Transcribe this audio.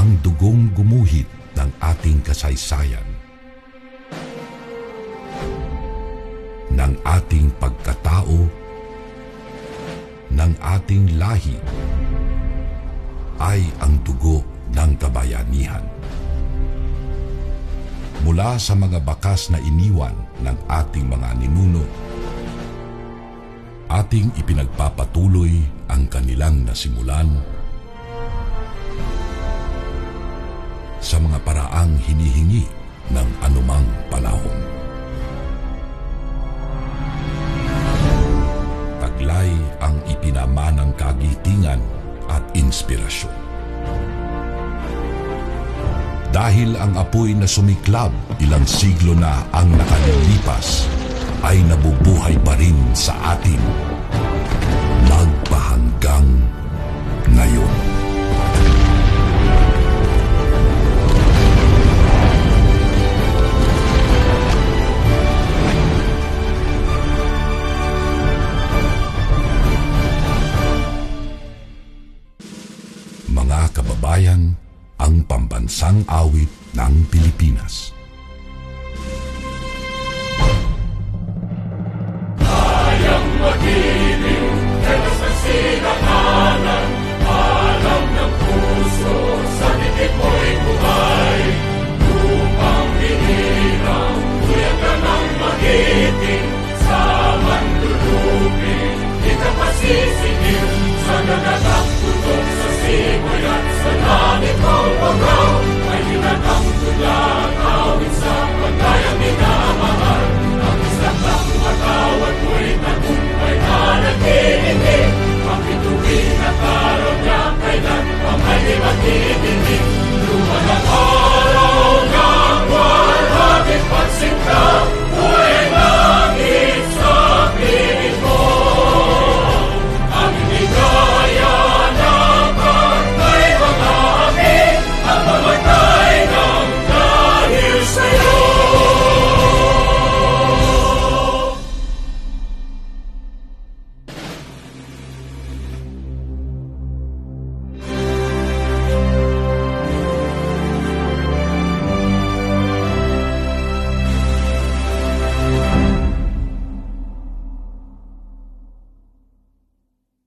ang dugong gumuhit ng ating kasaysayan, ng ating pagkatao, ng ating lahi, ay ang dugo ng kabayanihan. Mula sa mga bakas na iniwan ng ating mga ninuno, ating ipinagpapatuloy ang kanilang nasimulan sa mga paraang hinihingi ng anumang panahon. Taglay ang ipinamanang kagitingan at inspirasyon. Dahil ang apoy na sumiklab ilang siglo na ang nakalilipas ay nabubuhay pa rin sa atin magpahanggang ngayon. Mga kababayan, ang pambansang awit ng Pilipinas. Kayang magiliw, kelos ng sinakanan, alam ng puso, sa dikit mo'y buhay. Lupang binirang, kuya ka ng magiting, sa mandulupin, di ka pasisingil, sa nagagang tutok sa simoy at sa langit mong pagaw, ay hinatang tulad.